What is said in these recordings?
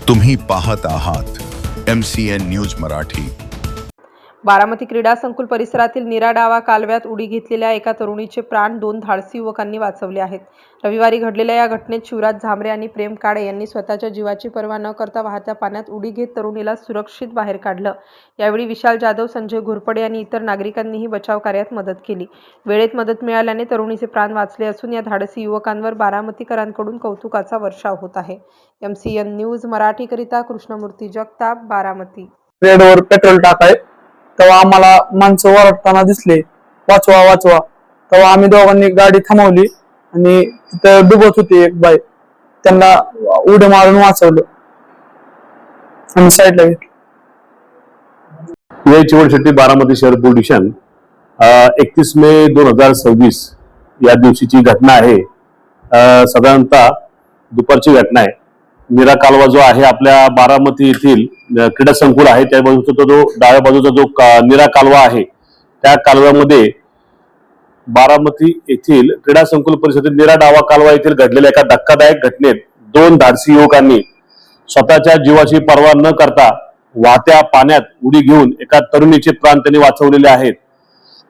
तुम्ही पाहत आहात MCN न्यूज मराठी। बारामती क्रीडा संकुल परिसरातील निराडावा कालव्यात उडी घेतलेल्या एका तरुणीचे प्राण 2 धाडसी युवकांनी वाचवले आहेत। रविवारी घडलेल्या या घटनेत शिवराज झांबरे आणि प्रेम काळे यांनी स्वतःच्या जीवाची पर्वा न करता वाहत्या पाण्यात उडी घेत तरुणीला सुरक्षित बाहेर काढलं। यावेळी विशाल जाधव, संजय घोरपडे आणि इतर नागरिकांनीही बचाव कार्यात मदत केली। वेळेत मदत मिळाल्याने तरुणीचे प्राण वाचले असून या धाडसी युवकांवर बारामतीकरांकडून कौतुकाचा वर्षाव होत आहे। MCN न्यूज मराठीकरिता कृष्णमूर्ती जगताप, बारामती। रेडवर पेट्रोल टाकाय तेव्हा आम्हाला माणसं ओरडताना दिसले, वाचवा वाचवा। तेव्हा आम्ही दोघांनी गाडी थांबवली आणि तिथं डुबत होती एक बाई, त्यांना उडी मारून वाचवलं आणि साईडला घेतलं। चिवडशेट्टी बारामती शहर पोलीस स्टेशन 31 मे 2026 या दिवशीची घटना आहे। साधारणतः दुपारची घटना आहे। नीरा कालवा जो आहे आपल्या बारामती येथील क्रीडा संकुल आहे त्या बाजूचा जो डाव्या बाजूचा जो नीरा कालवा आहे त्या कालव्यामध्ये बारामती येथील क्रीडा संकुल परिसरातील नीरा डावा कालवा येथील घडलेल्या एका धक्कादायक घटनेत 2 धाडसी युवकांनी स्वतःच्या जीवाची पर्वा न करता वाहत्या पाण्यात उडी घेऊन एका तरुणीचे प्राण त्यांनी वाचवलेले आहेत।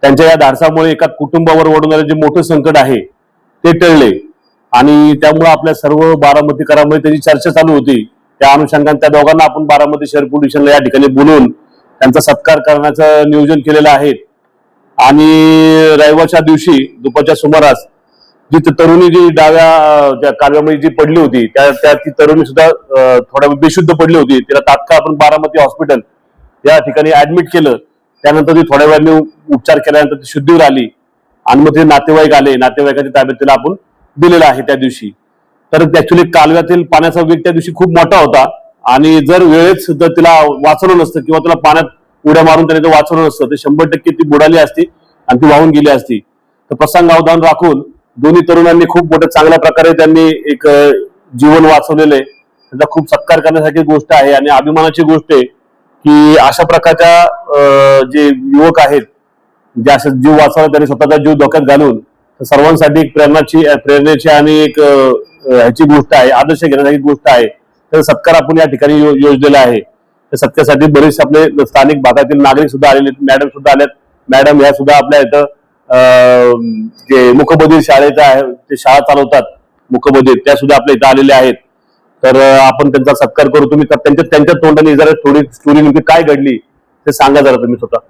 त्यांच्या या धाडसामुळे एका कुटुंबावर ओढवणारे जे मोठे संकट आहे ते टळले आणि त्यामुळे आपल्या सर्व बारामतीकरांमध्ये त्याची चर्चा चालू होती। त्या अनुषंगाने त्या दोघांना आपण बारामती शहर पोलीस स्टेशनला या ठिकाणी बोलवून त्यांचा सत्कार करण्याचं नियोजन केलेलं आहे। आणि रविवारच्या दिवशी दुपारच्या सुमारास जी तरुणी जी डाव्या कालव्यामध्ये जी पडली होती त्या ती तरुणी सुद्धा थोड्या बेशुद्ध पडली होती। तिला तात्काळ आपण बारामती हॉस्पिटल या ठिकाणी ऍडमिट केलं। त्यानंतर ती थोड्या वेळाने उपचार केल्यानंतर ती शुद्धीवर आली आणि मग ते नातेवाईक आले, नातेवाईकाच्या ताब्यात तिला आपण दिलेला आहे त्या दिवशी। तर ऍक्च्युली कालव्यातील पाण्याचा वेग त्या दिवशी खूप मोठा होता आणि जर वेळेत जर तिला वाचवलं नसतं किंवा तिला पाण्यात उड्या मारून त्याने वाचवलं नसतं तर 100% ती बुडाली असती आणि ती वाहून गेली असती। तर प्रसंगावधान राखून दोन्ही तरुणांनी खूप मोठ्या चांगल्या प्रकारे त्यांनी एक जीवन वाचवलेले, त्याचा खूप सत्कार करण्यासारखी गोष्ट आहे आणि अभिमानाची गोष्ट आहे की अशा प्रकारच्या जे युवक आहेत जे असं जीव वाचवला त्यांनी स्वतःचा जीव धोक्यात घालून सर्वांसाठी एक प्रेरणेची आणि एक ह्याची गोष्ट आहे, आदर्श घेण्यासारखी गोष्ट आहे। तर सत्कार आपण या ठिकाणी योजलेला आहे। त्या सत्कारासाठी बरेच आपले स्थानिक भागातील नागरिक सुद्धा आलेले, मॅडम सुद्धा आल्यात। मॅडम ह्या सुद्धा आपल्या इथं जे मुकबधीर शाळेचा आहे ते शाळा चालवतात मुकबधीर, त्या सुद्धा आपल्या इथं आलेल्या आहेत। तर आपण त्यांचा सत्कार करू। तुम्ही त्यांच्या तोंडाने जरा थोडी स्टोरी नेमकी काय घडली ते सांगा जरा तुम्ही स्वतः।